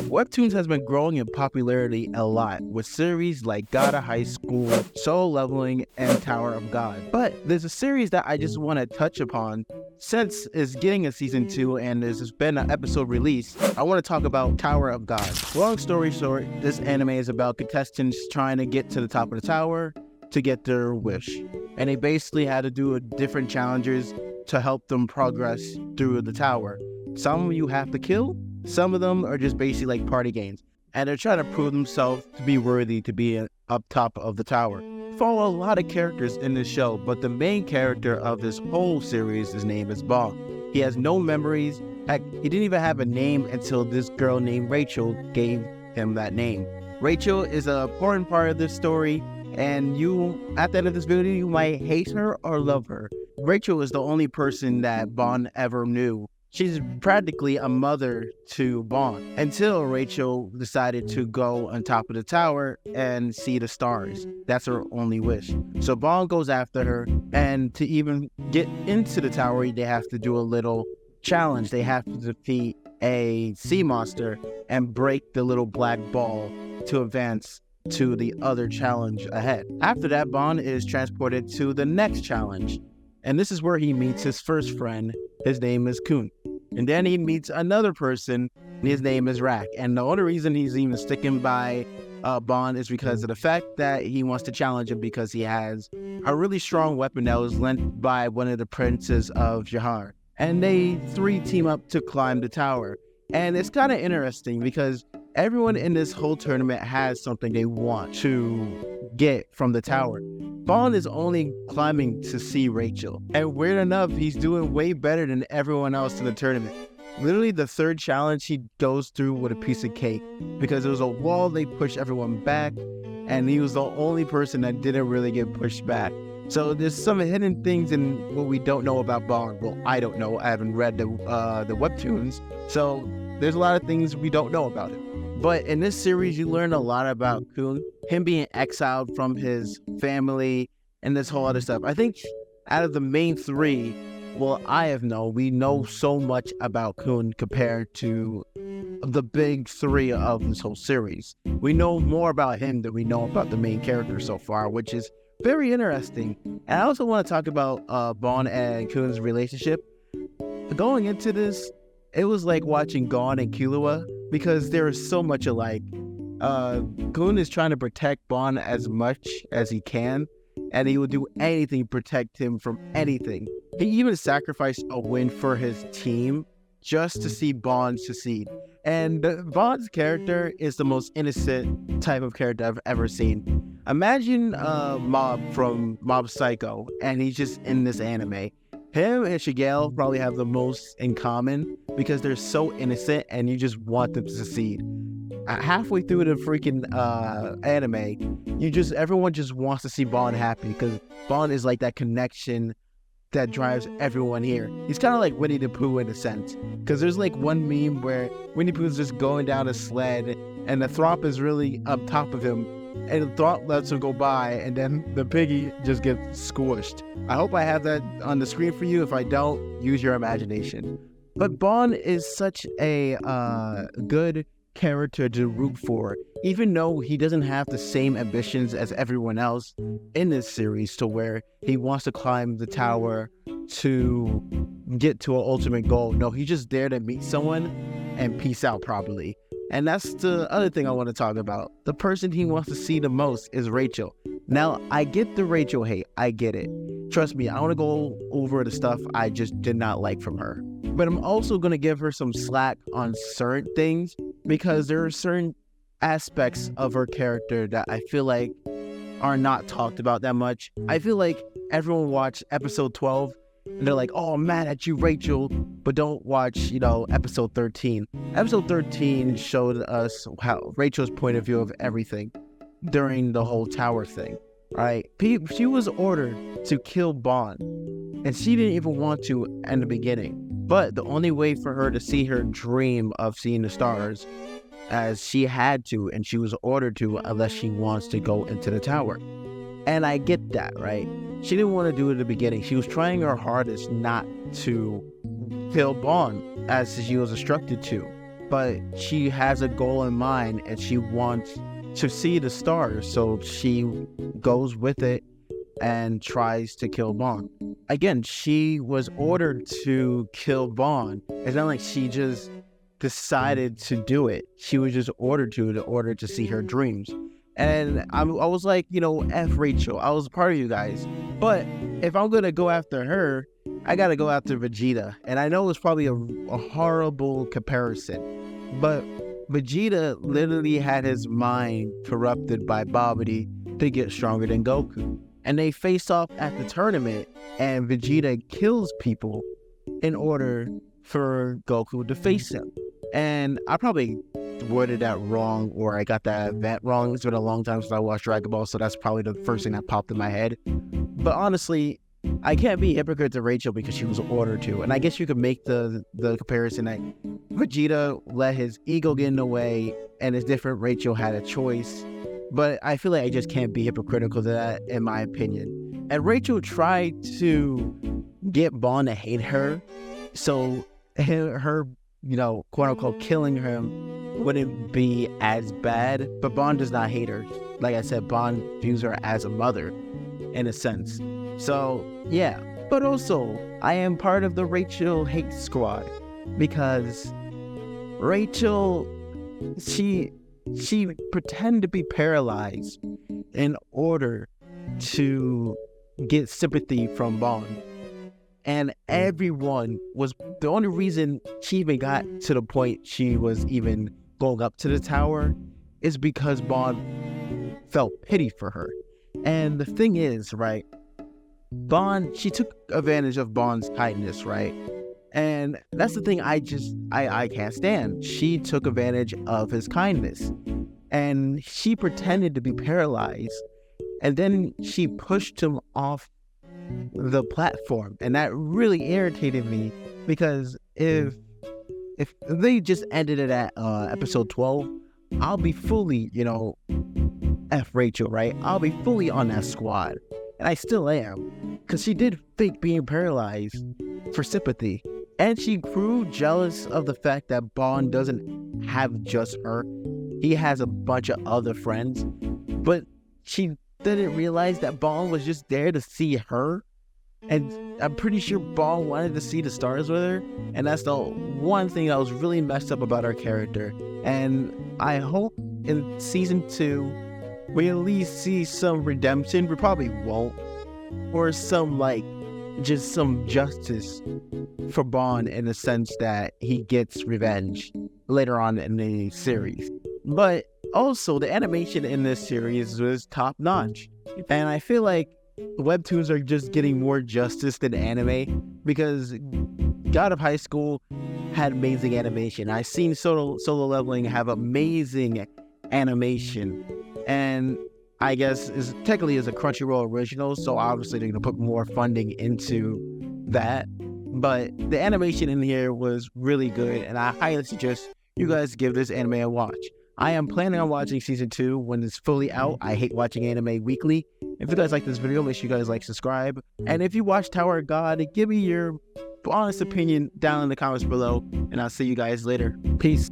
Webtoons has been growing in popularity a lot, with series like God of High School, Soul Leveling, and Tower of God. But there's a series that I just want to touch upon since it's getting a season 2 and there's been an episode released. I want to talk about Tower of God. Long story short, this anime is about contestants trying to get to the top of the tower to get their wish. And they basically had to do different challenges to help them progress through the tower. Some of you have to kill, some of them are just basically like party games. And they're trying to prove themselves to be worthy to be up top of the tower. Follow a lot of characters in this show, but the main character of this whole series, his name is Bong. He has no memories. Heck, he didn't even have a name until this girl named Rachel gave him that name. Rachel is an important part of this story, and you, at the end of this video, you might hate her or love her. Rachel is the only person that Bond ever knew. She's practically a mother to Bond until Rachel decided to go on top of the tower and see the stars. That's her only wish. So Bond goes after her, and to even get into the tower, they have to do a little challenge. They have to defeat a sea monster and break the little black ball to advance to the other challenge ahead. After that, Bond is transported to the next challenge. And this is where he meets his first friend. His name is Kun. And then he meets another person. His name is Rack. And the only reason he's even sticking by Bond is because of the fact that he wants to challenge him because he has a really strong weapon that was lent by one of the princes of Jahar. And they three team up to climb the tower. And it's kind of interesting because everyone in this whole tournament has something they want to get from the tower. Bond is only climbing to see Rachel. And weird enough, he's doing way better than everyone else in the tournament. Literally the third challenge he goes through with a piece of cake because it was a wall, they pushed everyone back, and he was the only person that didn't really get pushed back. So there's some hidden things in what we don't know about Bond. Well, I don't know. I haven't read the webtoons. So there's a lot of things we don't know about him. But in this series, you learn a lot about Kun, him being exiled from his family and this whole other stuff. I think out of the main three, we know so much about Kun compared to the big three of this whole series. We know more about him than we know about the main character so far, which is very interesting. And I also want to talk about Bond and Kun's relationship. Going into this, it was like watching Gon and Killua because there is so much alike. Kun is trying to protect Bond as much as he can, and he will do anything to protect him from anything. He even sacrificed a win for his team just to see Bond succeed. And Bond's character is the most innocent type of character I've ever seen. Imagine Mob from Mob Psycho, and he's just in this anime. Him and Shigelle probably have the most in common because they're so innocent and you just want them to succeed. Halfway through the freaking anime, everyone just wants to see Bond happy because Bond is like that connection that drives everyone here. He's kind of like Winnie the Pooh in a sense, because there's like one meme where Winnie the Pooh's just going down a sled and the Throp is really up top of him, and the Throp lets him go by, and then the piggy just gets squished. I hope I have that on the screen for you. If I don't, use your imagination. But Bond is such a good character to root for, even though he doesn't have the same ambitions as everyone else in this series, to where he wants to climb the tower to get to an ultimate goal. No, he's just there to meet someone and peace out probably. And that's the other thing I want to talk about. The person he wants to see the most is Rachel. Now, I get the Rachel hate. I get it. Trust me, I want to go over the stuff I just did not like from her. But I'm also going to give her some slack on certain things because there are certain aspects of her character that I feel like are not talked about that much. I feel like everyone watched episode 12 and they're like, oh, I'm mad at you, Rachel, but don't watch, episode 13. Episode 13 showed us how Rachel's point of view of everything during the whole tower thing, right? She was ordered to kill Bond, and she didn't even want to in the beginning. But the only way for her to see her dream of seeing the stars, as she had to, and she was ordered to, unless she wants to go into the tower. And I get that, right? She didn't want to do it at the beginning. She was trying her hardest not to kill Bond as she was instructed to. but she has a goal in mind and she wants to see the stars, so she goes with it and tries to kill Bond. Again, she was ordered to kill Bond. It's not like she just decided to do it. She was just ordered to in order to see her dreams. And I was like, F Rachel. I was part of you guys. But if I'm going to go after her, I got to go after Vegeta. And I know it's probably a horrible comparison, but Vegeta literally had his mind corrupted by Babidi to get stronger than Goku. And they face off at the tournament, and Vegeta kills people in order for Goku to face him. And I probably worded that wrong, or I got that event wrong. It's been a long time since I watched Dragon Ball, so that's probably the first thing that popped in my head. But honestly, I can't be hypocrite to Rachel because she was ordered to. And I guess you could make the comparison that Vegeta let his ego get in the way, and it's different. Rachel had a choice. But I feel like I just can't be hypocritical to that, in my opinion. And Rachel tried to get Bond to hate her, so her quote unquote killing him wouldn't be as bad. But Bond does not hate her. Like I said, Bond views her as a mother, in a sense. So yeah. But also, I am part of the Rachel hate squad, because Rachel, she pretended to be paralyzed in order to get sympathy from Bond. And everyone was, the only reason she even got to the point she was even going up to the tower is because Bond felt pity for her. And the thing is, right, Bond, she took advantage of Bond's kindness, right? And that's the thing I can't stand. She took advantage of his kindness, and she pretended to be paralyzed, and then she pushed him off the platform, and that really irritated me, because if they just ended it at episode 12, I'll be fully, F Rachel, right? I'll be fully on that squad, and I still am, because she did fake being paralyzed for sympathy. And she grew jealous of the fact that Bond doesn't have just her. He has a bunch of other friends. But she didn't realize that Bond was just there to see her. And I'm pretty sure Bond wanted to see the stars with her. And that's the one thing that was really messed up about her character. And I hope in season 2, we at least see some redemption. We probably won't. Or some, just some justice for Bond, in the sense that he gets revenge later on in the series. But also, the animation in this series was top notch, and I feel like webtoons are just getting more justice than anime, because God of High School had amazing animation. I've seen Solo Leveling have amazing animation, and I guess technically is a Crunchyroll original, so obviously they're going to put more funding into that. But the animation in here was really good, and I highly suggest you guys give this anime a watch. I am planning on watching season 2 when it's fully out. I hate watching anime weekly. If you guys like this video, make sure you guys subscribe. And if you watch Tower of God, give me your honest opinion down in the comments below, and I'll see you guys later. Peace.